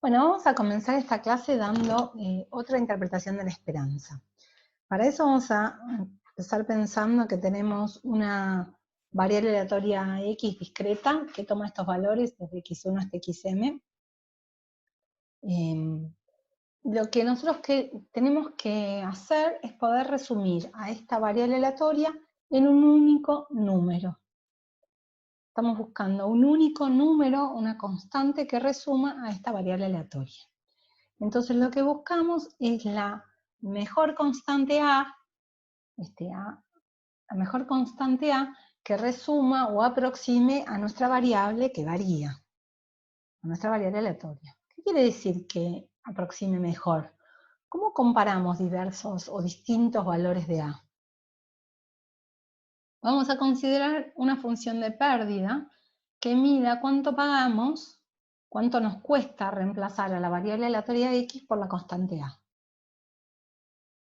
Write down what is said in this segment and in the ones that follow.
Bueno, vamos a comenzar esta clase dando otra interpretación de la esperanza. Para eso vamos a empezar pensando que tenemos una variable aleatoria x discreta que toma estos valores desde x1 hasta xm. Lo que nosotros tenemos que hacer es poder resumir a esta variable aleatoria en un único número. Estamos buscando un único número, una constante que resuma a esta variable aleatoria. Entonces lo que buscamos es la mejor constante A, la mejor constante A que resuma o aproxime a nuestra variable que varía, a nuestra variable aleatoria. ¿Qué quiere decir que aproxime mejor? ¿Cómo comparamos diversos o distintos valores de A? Vamos a considerar una función de pérdida que mida cuánto pagamos, cuánto nos cuesta reemplazar a la variable aleatoria X por la constante A.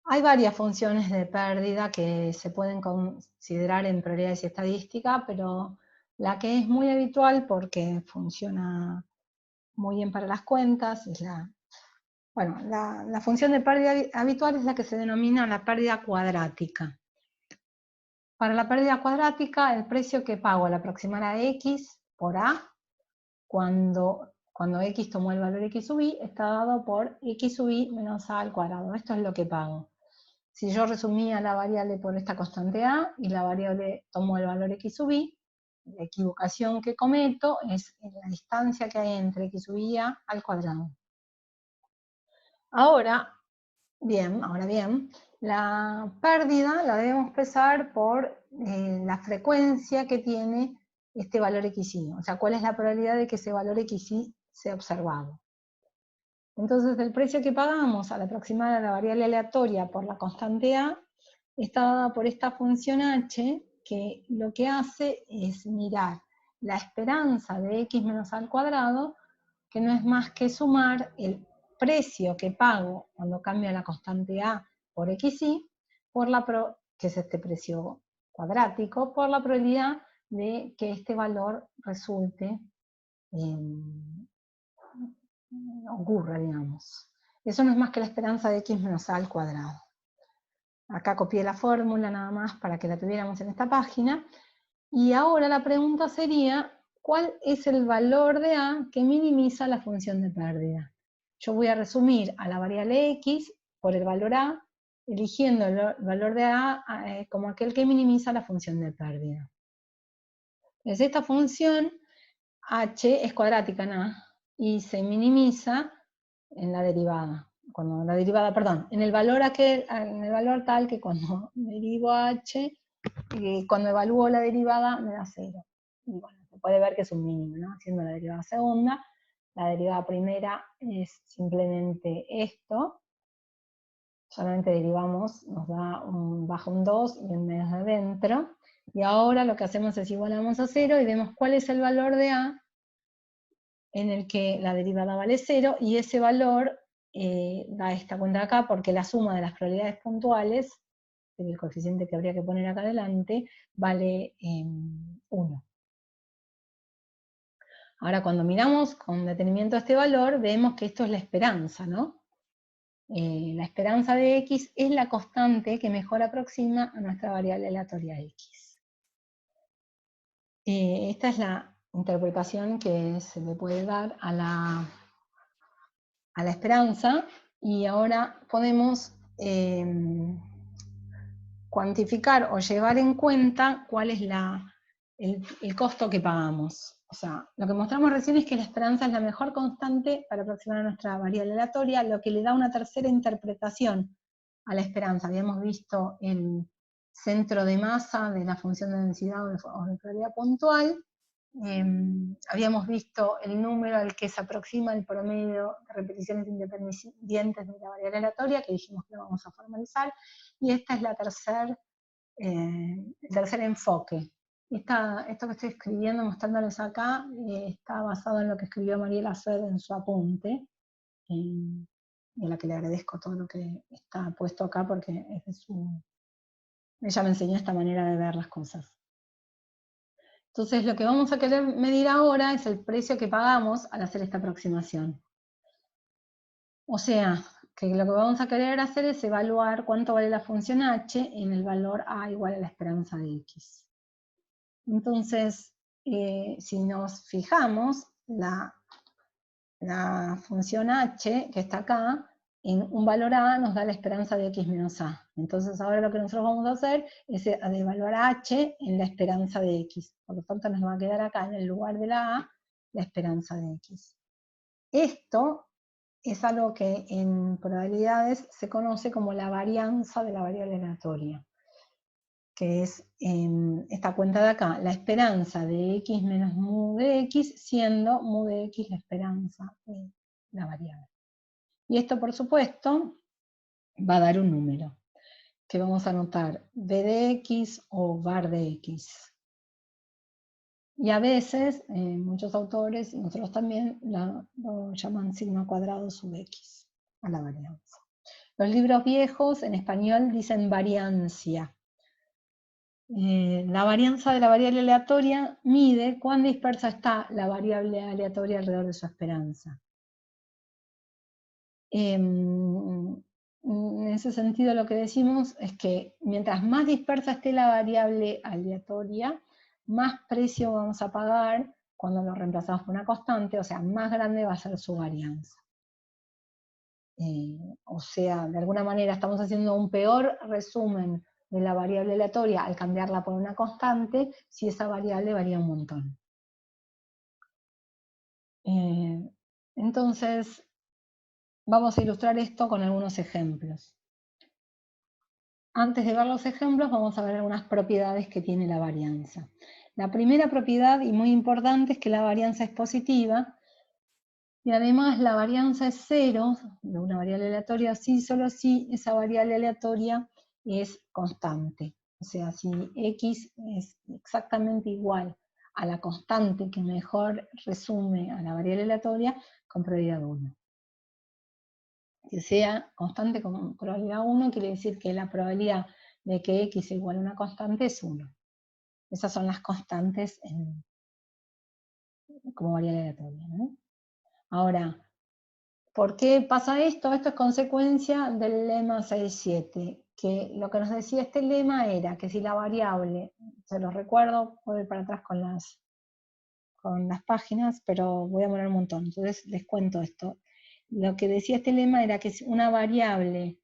Hay varias funciones de pérdida que se pueden considerar en probabilidades y estadística, pero la que es muy habitual porque funciona muy bien para las cuentas es la función de pérdida habitual es la que se denomina la pérdida cuadrática. Para la pérdida cuadrática, el precio que pago al aproximar a x por a, cuando x tomó el valor x sub i, está dado por x sub i menos a al cuadrado. Esto es lo que pago. Si yo resumía la variable por esta constante a y la variable tomó el valor x sub i, la equivocación que cometo es la distancia que hay entre x sub i y a al cuadrado. Ahora bien, la pérdida la debemos pesar por la frecuencia que tiene este valor xy, o sea, cuál es la probabilidad de que ese valor xy sea observado. Entonces, el precio que pagamos al aproximar a la variable aleatoria por la constante a está dada por esta función h, que lo que hace es mirar la esperanza de x menos a al cuadrado, que no es más que sumar el precio que pago cuando cambio la constante a por xy, que es este precio cuadrático, por la probabilidad de que este valor resulte ocurra, digamos. Eso no es más que la esperanza de x menos a al cuadrado. Acá copié la fórmula nada más para que la tuviéramos en esta página. Y ahora la pregunta sería, ¿cuál es el valor de a que minimiza la función de pérdida? Yo voy a resumir a la variable x por el valor a, eligiendo el valor de a como aquel que minimiza la función de pérdida. Entonces esta función h es cuadrática en a y se minimiza en la derivada. En el valor tal que cuando derivo h, cuando evalúo la derivada me da 0. Y bueno, se puede ver que es un mínimo, ¿no? Haciendo la derivada segunda, la derivada primera es simplemente esto, solamente derivamos, nos da bajo un 2 y en medio de adentro, y ahora lo que hacemos es igualamos a 0 y vemos cuál es el valor de a en el que la derivada vale 0, y ese valor da esta cuenta acá, porque la suma de las probabilidades puntuales, el coeficiente que habría que poner acá adelante, vale 1. Ahora, cuando miramos con detenimiento a este valor, vemos que esto es la esperanza, ¿no? La esperanza de x es la constante que mejor aproxima a nuestra variable aleatoria x. Esta es la interpretación que se le puede dar a la esperanza, y ahora podemos cuantificar o llevar en cuenta cuál es el costo que pagamos. O sea, lo que mostramos recién es que la esperanza es la mejor constante para aproximar a nuestra variable aleatoria, lo que le da una tercera interpretación a la esperanza. Habíamos visto el centro de masa de la función de densidad o de probabilidad puntual. Habíamos visto el número al que se aproxima el promedio de repeticiones independientes de la variable aleatoria, que dijimos que lo vamos a formalizar, y esta es el tercer enfoque. Esto que estoy escribiendo, mostrándoles acá, está basado en lo que escribió Mariela Sued en su apunte, y a la que le agradezco todo lo que está puesto acá, porque ella me enseñó esta manera de ver las cosas. Entonces lo que vamos a querer medir ahora es el precio que pagamos al hacer esta aproximación. O sea, que lo que vamos a querer hacer es evaluar cuánto vale la función h en el valor a igual a la esperanza de x. Entonces, si nos fijamos, la función h, que está acá, en un valor a nos da la esperanza de x menos a. Entonces ahora lo que nosotros vamos a hacer es evaluar a h en la esperanza de x. Por lo tanto nos va a quedar acá en el lugar de la a, la esperanza de x. Esto es algo que en probabilidades se conoce como la varianza de la variable aleatoria, que es esta cuenta de acá, la esperanza de x menos mu de x, siendo mu de x la esperanza de la variable. Y esto, por supuesto, va a dar un número, que vamos a anotar b de x o var de x. Y a veces, muchos autores, y nosotros también, lo llaman sigma cuadrado sub x, a la varianza. Los libros viejos, en español, dicen variancia. La varianza de la variable aleatoria mide cuán dispersa está la variable aleatoria alrededor de su esperanza. En ese sentido lo que decimos es que mientras más dispersa esté la variable aleatoria, más precio vamos a pagar cuando lo reemplazamos por una constante, o sea, más grande va a ser su varianza. O sea, de alguna manera estamos haciendo un peor resumen de la variable aleatoria al cambiarla por una constante si esa variable varía un montón. Entonces, vamos a ilustrar esto con algunos ejemplos. Antes de ver los ejemplos, vamos a ver algunas propiedades que tiene la varianza. La primera propiedad, y muy importante, es que la varianza es positiva, y además la varianza es cero, de una variable aleatoria, si solo si esa variable aleatoria es constante. O sea, si x es exactamente igual a la constante que mejor resume a la variable aleatoria, con probabilidad 1. Que sea constante con probabilidad 1 quiere decir que la probabilidad de que x sea igual a una constante es 1. Esas son las constantes como variable aleatoria, ¿no? Ahora, ¿por qué pasa esto? Esto es consecuencia del lema 6.7, que lo que nos decía este lema era que si la variable, se los recuerdo, puedo ir para atrás con las páginas, pero voy a demorar un montón, entonces les cuento esto. Lo que decía este lema era que si una variable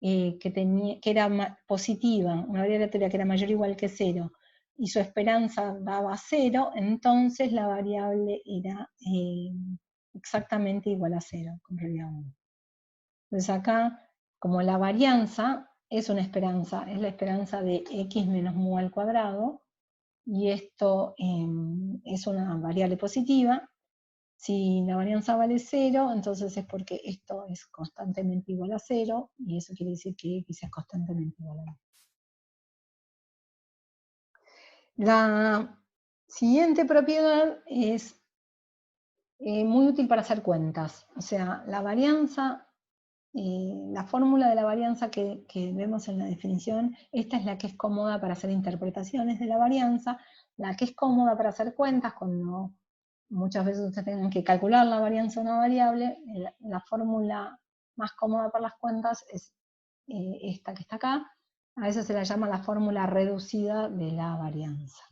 que era positiva, una variable aleatoria que era mayor o igual que 0, y su esperanza daba 0, entonces la variable era exactamente igual a 0, con probabilidad 1. Entonces acá, como la varianza es una esperanza, es la esperanza de x menos mu al cuadrado, y esto es una variable positiva, si la varianza vale 0, entonces es porque esto es constantemente igual a 0, y eso quiere decir que x es constantemente igual a 1. La siguiente propiedad es muy útil para hacer cuentas. O sea, la varianza, la fórmula de la varianza que vemos en la definición, esta es la que es cómoda para hacer interpretaciones de la varianza, la que es cómoda para hacer cuentas cuando muchas veces ustedes tienen que calcular la varianza de una variable. La fórmula más cómoda para las cuentas es esta que está acá. A veces se la llama la fórmula reducida de la varianza,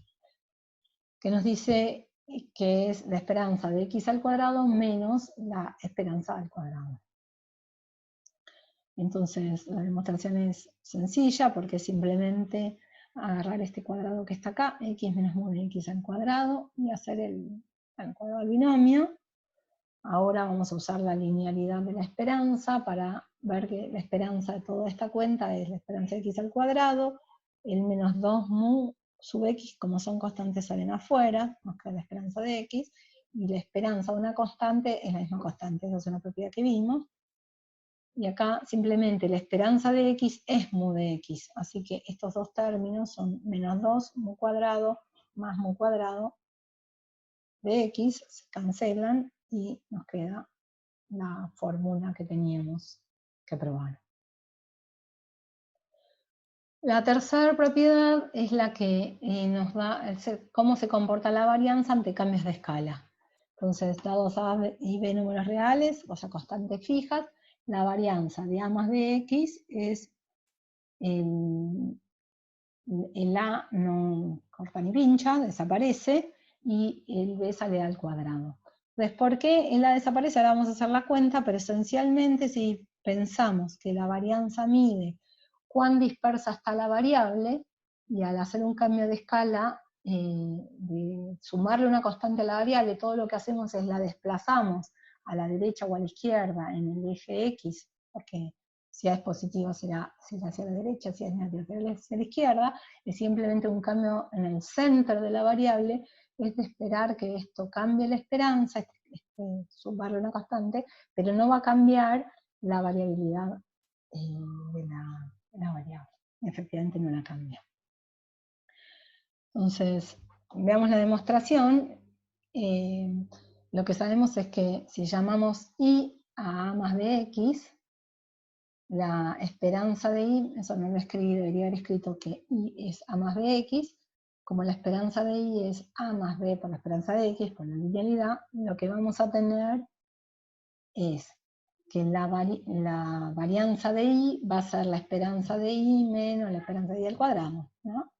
que nos dice que es la esperanza de x al cuadrado menos la esperanza al cuadrado. Entonces la demostración es sencilla porque es simplemente agarrar este cuadrado que está acá, x menos mu de x al cuadrado, y hacer el cuadrado del binomio. Ahora vamos a usar la linealidad de la esperanza para ver que la esperanza de toda esta cuenta es la esperanza de x al cuadrado, el menos 2 mu sub x, como son constantes, salen afuera, nos queda la esperanza de x, y la esperanza de una constante es la misma constante, esa es una propiedad que vimos. Y acá simplemente la esperanza de x es mu de x, así que estos dos términos son menos 2 mu cuadrado más mu cuadrado de x, se cancelan y nos queda la fórmula que teníamos que probar. La tercera propiedad es la que nos da cómo se comporta la varianza ante cambios de escala. Entonces, dados A y B números reales, o sea, constantes fijas, la varianza de A más BX es el A no corta ni pincha, desaparece, y el B sale al cuadrado. Entonces, ¿por qué el A desaparece? Ahora vamos a hacer la cuenta, pero esencialmente si pensamos que la varianza mide cuán dispersa está la variable, y al hacer un cambio de escala, de sumarle una constante a la variable, todo lo que hacemos es la desplazamos a la derecha o a la izquierda en el eje X, porque si A es positivo será hacia la derecha, si A es negativo será hacia la izquierda, es simplemente un cambio en el centro de la variable, es de esperar que esto cambie la esperanza, sumarle una constante, pero no va a cambiar la variabilidad de la variable. Efectivamente no la cambia. Entonces, veamos la demostración. Lo que sabemos es que si llamamos I a A más BX, la esperanza de I, eso no lo escribí, debería haber escrito que I es A más BX, como la esperanza de I es A más B por la esperanza de X, por la linealidad, lo que vamos a tener es que la varianza de I va a ser la esperanza de I menos la esperanza de I al cuadrado, ¿no?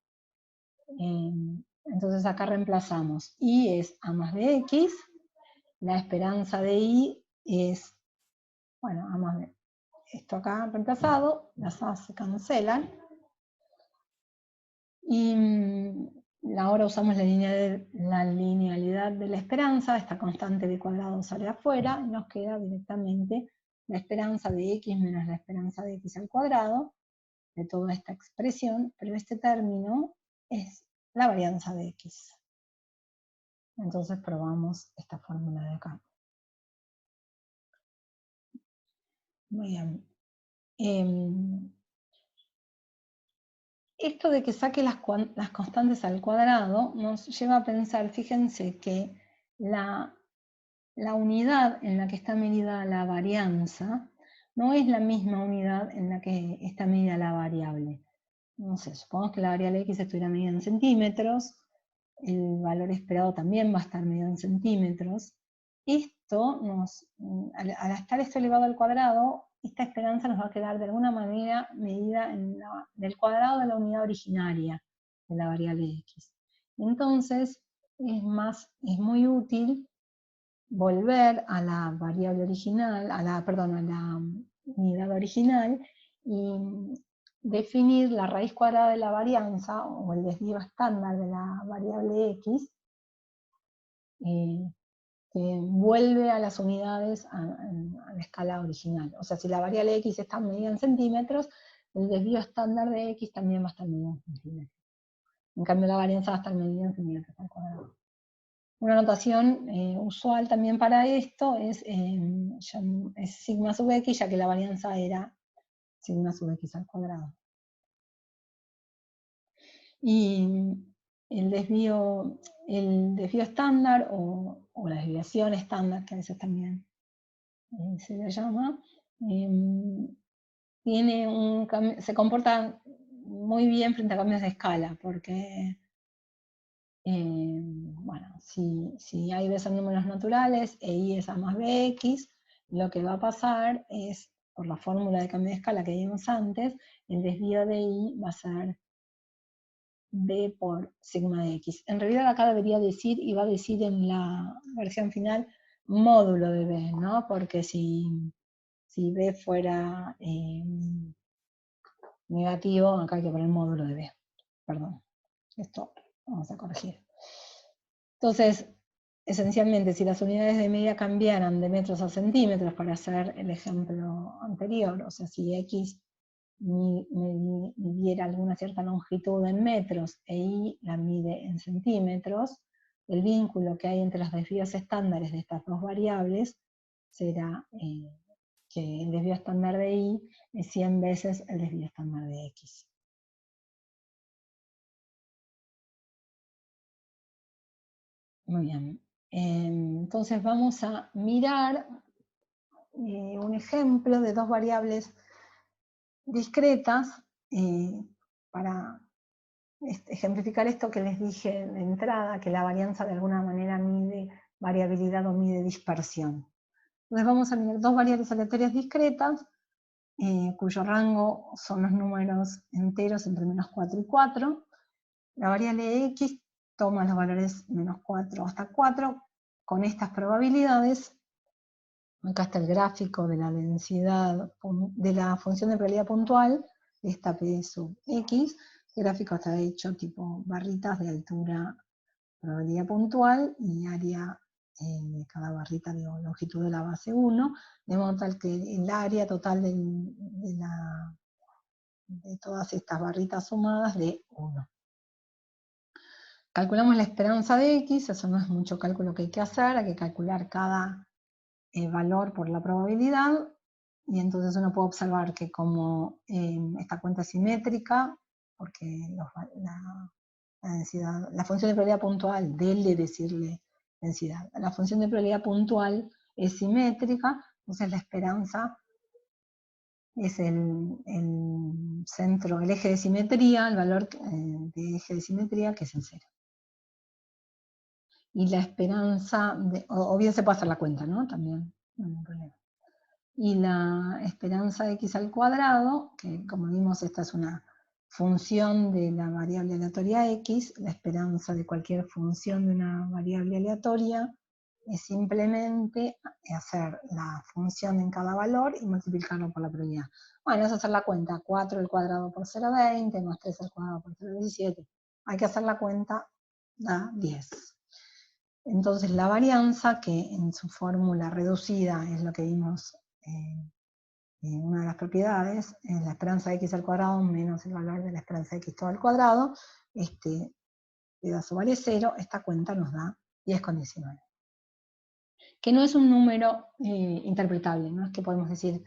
Entonces acá reemplazamos I es A más BX, la esperanza de I es, bueno, A más B. Esto acá reemplazado, las A se cancelan, y ahora usamos la linealidad de la esperanza, esta constante de cuadrado sale afuera, y nos queda directamente la esperanza de X menos la esperanza de X al cuadrado, de toda esta expresión, pero este término es la varianza de X. Entonces probamos esta fórmula de acá. Muy bien. Esto de que saque las constantes al cuadrado nos lleva a pensar, fíjense que la unidad en la que está medida la varianza no es la misma unidad en la que está medida la variable. No sé, supongamos que la variable X estuviera medida en centímetros, el valor esperado también va a estar medido en centímetros. Esto al estar esto elevado al cuadrado, esta esperanza nos va a quedar de alguna manera medida en del cuadrado de la unidad originaria de la variable X. Entonces, es muy útil volver a la variable original, a la unidad original, y definir la raíz cuadrada de la varianza, o el desvío estándar de la variable X, que vuelve a las unidades a la escala original. O sea, si la variable X está medida en centímetros, el desvío estándar de X también va a estar medido en centímetros. En cambio, la varianza va a estar medida en centímetros al cuadrado. Una notación usual también para esto es sigma sub x, ya que la varianza era sigma sub x al cuadrado. Y el desvío estándar, o la desviación estándar, que a veces también se le llama, se comporta muy bien frente a cambios de escala, porque bueno, si A y B son números naturales e I es A más BX, lo que va a pasar es, por la fórmula de cambio de escala que vimos antes, el desvío de I va a ser B por sigma de X. En realidad acá debería decir, y va a decir en la versión final, módulo de B, ¿no? Porque si B fuera negativo, acá hay que poner módulo de B. Perdón, esto vamos a corregir. Entonces, esencialmente, si las unidades de medida cambiaran de metros a centímetros, para hacer el ejemplo anterior, o sea, si X midiera alguna cierta longitud en metros e Y la mide en centímetros, el vínculo que hay entre los desvíos estándares de estas dos variables será que el desvío estándar de Y es 100 veces el desvío estándar de X. Muy bien. Entonces vamos a mirar un ejemplo de dos variables discretas para ejemplificar esto que les dije de entrada, que la varianza de alguna manera mide variabilidad o mide dispersión. Entonces vamos a mirar dos variables aleatorias discretas, cuyo rango son los números enteros entre -4 y 4. La variable x toma los valores -4 hasta 4 con estas probabilidades. Acá está el gráfico de la densidad, de la función de probabilidad puntual, esta P sub x. El gráfico está hecho tipo barritas de altura, probabilidad puntual, y área de cada barrita, digo, longitud de la base 1, de modo tal que el área total de todas estas barritas sumadas de 1. Calculamos la esperanza de x, eso no es mucho cálculo que hay que hacer, hay que calcular cada valor por la probabilidad, y entonces uno puede observar que como esta cuenta es simétrica, porque la densidad, la función de probabilidad puntual, dele decirle densidad, la función de probabilidad puntual es simétrica, entonces la esperanza es el centro, el eje de simetría, el valor de eje de simetría, que es el 0. Y la esperanza, o bien se puede hacer la cuenta, ¿no? También, no hay problema. Y la esperanza de x al cuadrado, que como vimos esta es una función de la variable aleatoria x, la esperanza de cualquier función de una variable aleatoria es simplemente hacer la función en cada valor y multiplicarlo por la probabilidad. Bueno, es hacer la cuenta, 4 al cuadrado por 0,20, más 3 al cuadrado por 0,17. Hay que hacer la cuenta, da 10. Entonces la varianza, que en su fórmula reducida es lo que vimos una de las propiedades, es la esperanza de x al cuadrado menos el valor de la esperanza de x todo al cuadrado, este pedazo vale 0, esta cuenta nos da 10,19. Que no es un número interpretable, no es que podemos decir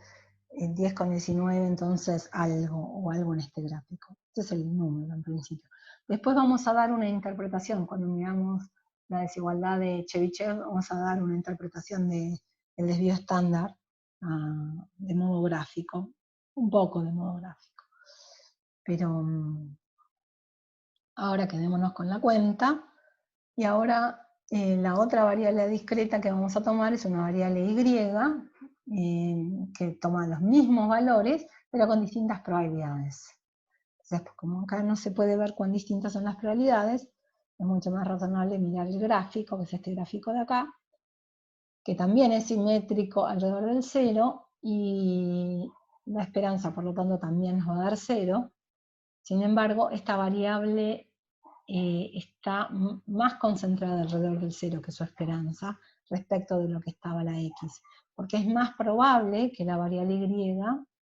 10,19 entonces algo, o algo en este gráfico. Este es el número en principio. Después vamos a dar una interpretación, cuando miramos la desigualdad de Chebyshev, vamos a dar una interpretación del desvío estándar de modo gráfico, un poco de modo gráfico. Pero ahora quedémonos con la cuenta, y ahora la otra variable discreta que vamos a tomar es una variable y, que toma los mismos valores, pero con distintas probabilidades. Entonces, como acá no se puede ver cuán distintas son las probabilidades, es mucho más razonable mirar el gráfico, que es este gráfico de acá, que también es simétrico alrededor del 0, y la esperanza, por lo tanto, también nos va a dar 0. Sin embargo, esta variable está más concentrada alrededor del 0 que su esperanza respecto de lo que estaba la x, porque es más probable que la variable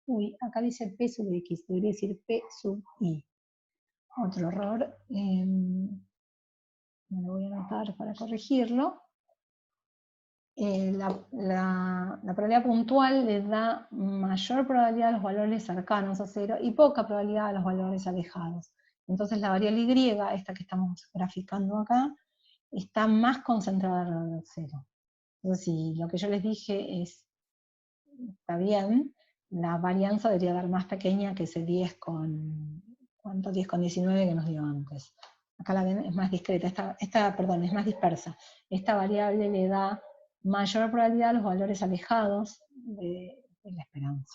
y, acá dice p sub x, debería decir p sub i. Otro error, me lo voy a anotar para corregirlo. La probabilidad puntual le da mayor probabilidad a los valores cercanos a 0 y poca probabilidad a los valores alejados. Entonces la variable y, esta que estamos graficando acá, está más concentrada alrededor del 0. Entonces si lo que yo les dije está bien, la varianza debería dar más pequeña que ese 10,19 que nos dio antes. Acá la ven, es más discreta, perdón, es más dispersa. Esta variable le da mayor probabilidad a los valores alejados de la esperanza.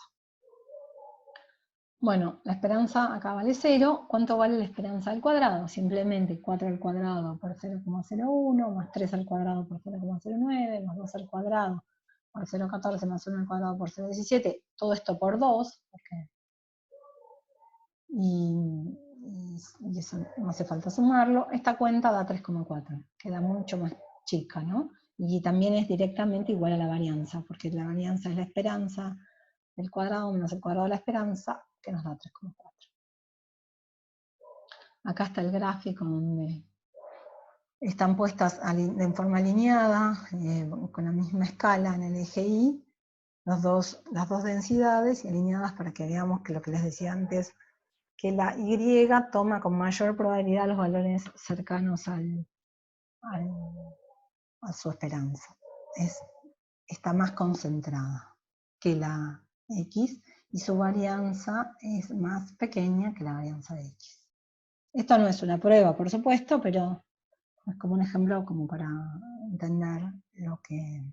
Bueno, la esperanza acá vale 0. ¿Cuánto vale la esperanza al cuadrado? Simplemente 4 al cuadrado por 0,01, más 3 al cuadrado por 0,09, más 2 al cuadrado por 0,14, más 1 al cuadrado por 0,17. Todo esto por 2, y eso no hace falta sumarlo. Esta cuenta da 3,4, queda mucho más chica, ¿no? Y también es directamente igual a la varianza, porque la varianza es la esperanza del cuadrado menos el cuadrado de la esperanza, que nos da 3,4. Acá está el gráfico donde están puestas en forma alineada, con la misma escala en el eje Y, las dos densidades, y alineadas para que veamos que lo que les decía antes, que la Y toma con mayor probabilidad los valores cercanos a su esperanza. Está más concentrada que la X, y su varianza es más pequeña que la varianza de X. Esto no es una prueba, por supuesto, pero es como un ejemplo como para entender lo que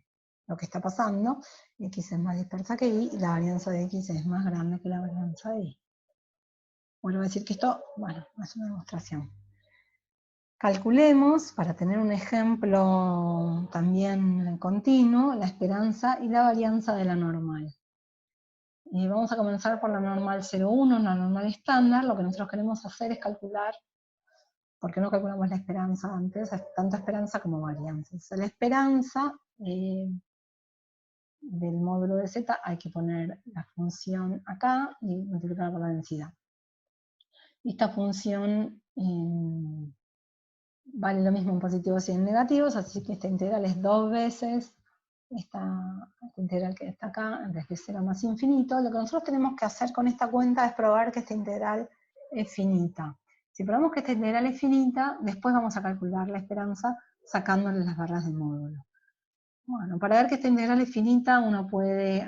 lo que está pasando, X es más dispersa que Y, y la varianza de X es más grande que la varianza de Y. Vuelvo a decir que esto, bueno, es una demostración. Calculemos, para tener un ejemplo también continuo, la esperanza y la varianza de la normal. Y vamos a comenzar por la normal 0,1, la normal estándar. Lo que nosotros queremos hacer es calcular, ¿por qué no calculamos la esperanza antes? Tanto esperanza como varianza. Entonces, la esperanza del módulo de z hay que poner la función acá y multiplicar por la densidad. Esta función vale lo mismo en positivos y en negativos, así que esta integral es 2 veces esta integral que está acá, desde 0 más infinito. Lo que nosotros tenemos que hacer con esta cuenta es probar que esta integral es finita. Si probamos que esta integral es finita, después vamos a calcular la esperanza sacándole las barras de módulo. Bueno, para ver que esta integral es finita, uno puede,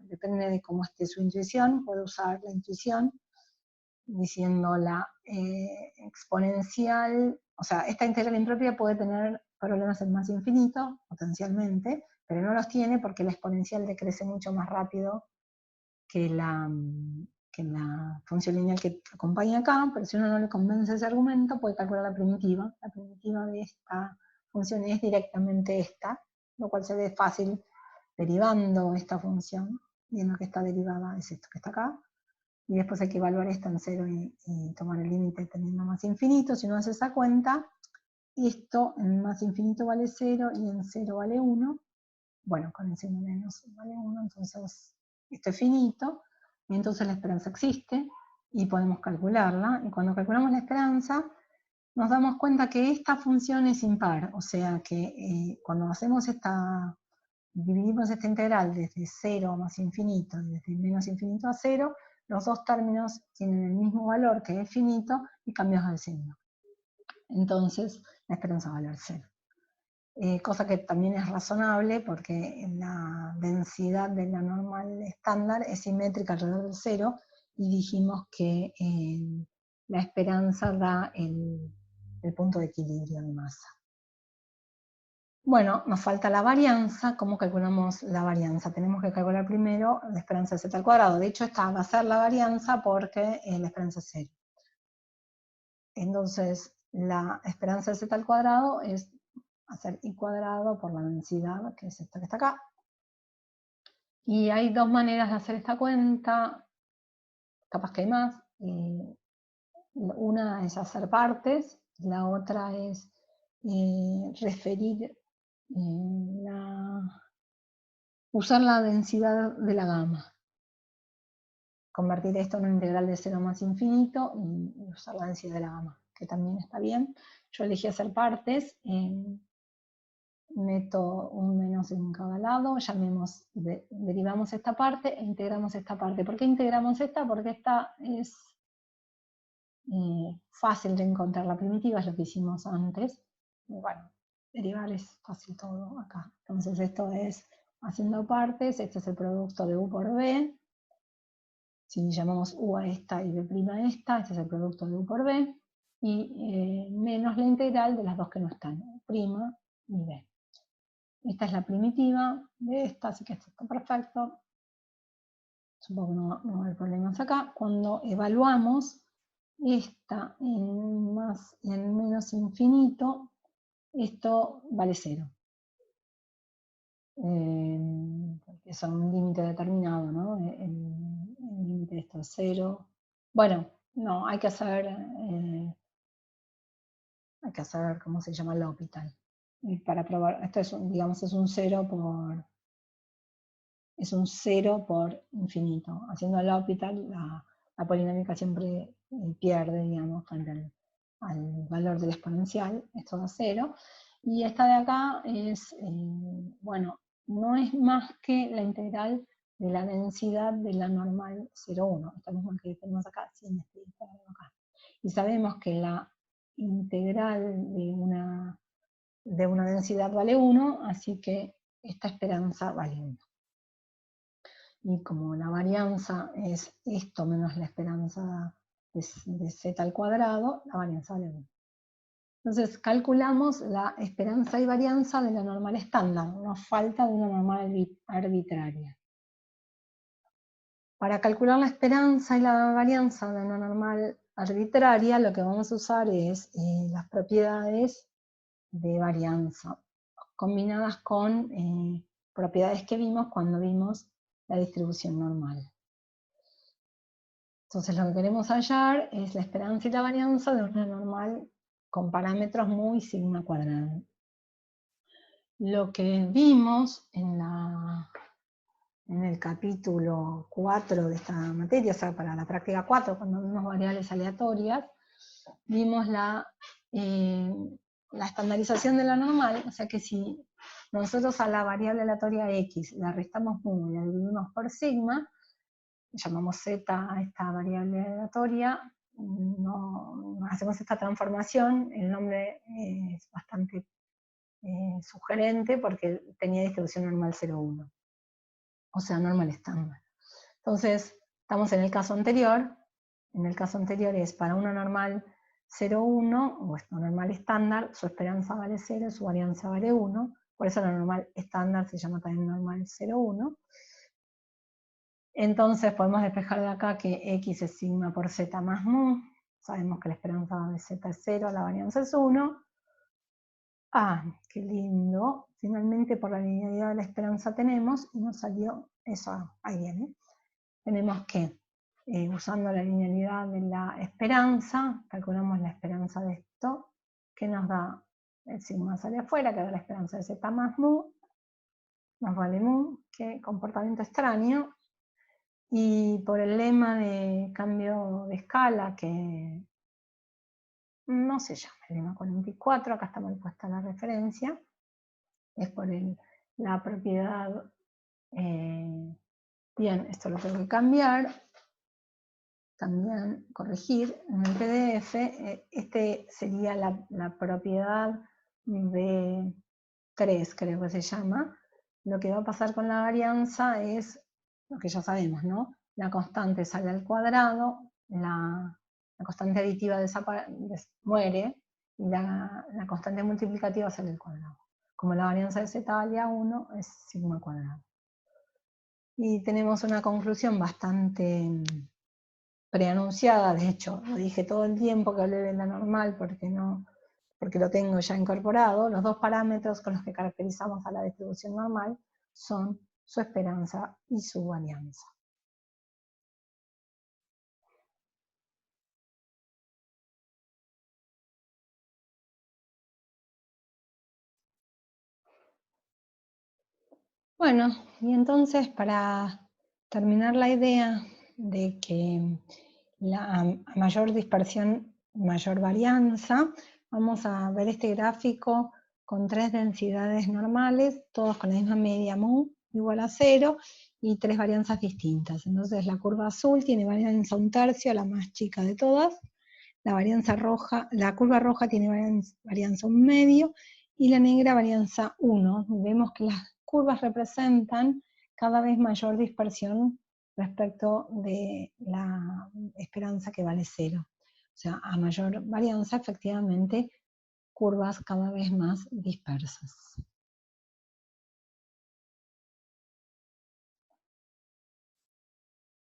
depende de cómo esté su intuición, puede usar la intuición diciendo la exponencial, o sea, esta integral impropia puede tener problemas en más infinito, potencialmente, pero no los tiene porque la exponencial decrece mucho más rápido que la función lineal que acompaña acá, pero si uno no le convence ese argumento, puede calcular la primitiva. La primitiva de esta función es directamente esta, lo cual se ve fácil derivando esta función, viendo que esta derivada es esto que está acá, y después hay que evaluar esta en 0 y tomar el límite teniendo más infinito. Si uno hace esa cuenta, esto en más infinito vale 0 y en 0 vale 1. Bueno, con el signo menos vale 1, entonces esto es finito, y entonces la esperanza existe, y podemos calcularla, y cuando calculamos la esperanza, nos damos cuenta que esta función es impar, o sea que cuando hacemos dividimos esta integral desde 0 más infinito y desde menos infinito a 0, los dos términos tienen el mismo valor que es finito y cambiamos de signo. Entonces la esperanza va a valer 0. Cosa que también es razonable porque la densidad de la normal estándar es simétrica alrededor del 0 y dijimos que la esperanza da el punto de equilibrio de masa. Bueno, nos falta la varianza. ¿Cómo calculamos la varianza? Tenemos que calcular primero la esperanza de z al cuadrado. De hecho, esta va a ser la varianza porque la esperanza es 0. Entonces, la esperanza de z al cuadrado es hacer i cuadrado por la densidad, que es esta que está acá. Y hay dos maneras de hacer esta cuenta, capaz que hay más. Una es hacer partes, la otra es referir usar la densidad de la gama. Convertir esto en una integral de 0 más infinito y usar la densidad de la gama, que también está bien. Yo elegí hacer partes, meto un menos en cada lado, derivamos esta parte e integramos esta parte. ¿Por qué integramos esta? Porque esta es fácil de encontrar, la primitiva es lo que hicimos antes. Bueno, derivar es fácil todo acá. Entonces esto es haciendo partes, este es el producto de u por b. Si llamamos u a esta y b' a esta, este es el producto de u por b. Y menos la integral de las dos que no están, prima y b. Esta es la primitiva de esta, así que esto está perfecto. Supongo que no va a haber problemas acá. Cuando evaluamos esta en más y en menos infinito, esto vale 0. Porque es un límite determinado, ¿no? El límite de esto es 0. Bueno, no, hay que saber cómo se llama el L'Hopital. Para probar, esto es, digamos, es un 0 por infinito. Haciendo el L'Hopital, la polinómica siempre pierde, digamos, frente al valor del exponencial, esto da 0. Y esta de acá es, bueno, no es más que la integral de la densidad de la normal 0,1. Esta misma que tenemos acá, sin este cuadrado acá. Y sabemos que la integral de una densidad vale 1, así que esta esperanza vale 1. Y como la varianza es esto menos la esperanza de z al cuadrado, la varianza vale 1. Entonces calculamos la esperanza y varianza de la normal estándar, nos falta de una normal arbitraria. Para calcular la esperanza y la varianza de una normal arbitraria, lo que vamos a usar es las propiedades de varianza, combinadas con propiedades que vimos cuando vimos la distribución normal. Entonces lo que queremos hallar es la esperanza y la varianza de una normal con parámetros muy sigma cuadrado. Lo que vimos en el capítulo 4 de esta materia, o sea, para la práctica 4, cuando vimos variables aleatorias, vimos la estandarización de la normal, o sea que si nosotros a la variable aleatoria x le restamos 1 y la dividimos por sigma, llamamos z a esta variable aleatoria, no hacemos esta transformación, el nombre es bastante sugerente porque tenía distribución normal 0,1. O sea, normal estándar. Entonces, estamos en el caso anterior. En el caso anterior es para una normal 0,1, o esta normal estándar, su esperanza vale 0, su varianza vale 1. Por eso la normal estándar se llama también normal 0,1. Entonces podemos despejar de acá que x es sigma por z más mu. Sabemos que la esperanza de z es 0, la varianza es 1. Ah, qué lindo. Finalmente por la linealidad de la esperanza tenemos, y nos salió eso, ahí viene. Tenemos que, usando la linealidad de la esperanza, calculamos la esperanza de esto, que nos da el sigma sale afuera, que da la esperanza de z más mu, nos vale mu, qué comportamiento extraño. Y por el lema de cambio de escala, que no se llama el lema 44, acá está mal puesta la referencia, es por la propiedad, bien, esto lo tengo que cambiar, también corregir en el PDF, este sería la propiedad B3, creo que se llama. Lo que va a pasar con la varianza es lo que ya sabemos, ¿no? La constante sale al cuadrado, la constante aditiva muere, y la constante multiplicativa sale al cuadrado. Como la varianza de z vale a 1, es sigma cuadrado. Y tenemos una conclusión bastante preanunciada, de hecho, lo dije todo el tiempo que hablé de la normal, porque lo tengo ya incorporado. Los dos parámetros con los que caracterizamos a la distribución normal son su esperanza y su varianza. Bueno, y entonces para terminar la idea de que a mayor dispersión, mayor varianza, vamos a ver este gráfico con 3 densidades normales, todos con la misma media mu igual a 0, y 3 varianzas distintas. Entonces la curva azul tiene varianza 1/3, la más chica de todas. La curva roja tiene varianza 1/2, y la negra varianza 1. Vemos que las curvas representan cada vez mayor dispersión respecto de la esperanza que vale 0. O sea, a mayor varianza, efectivamente, curvas cada vez más dispersas.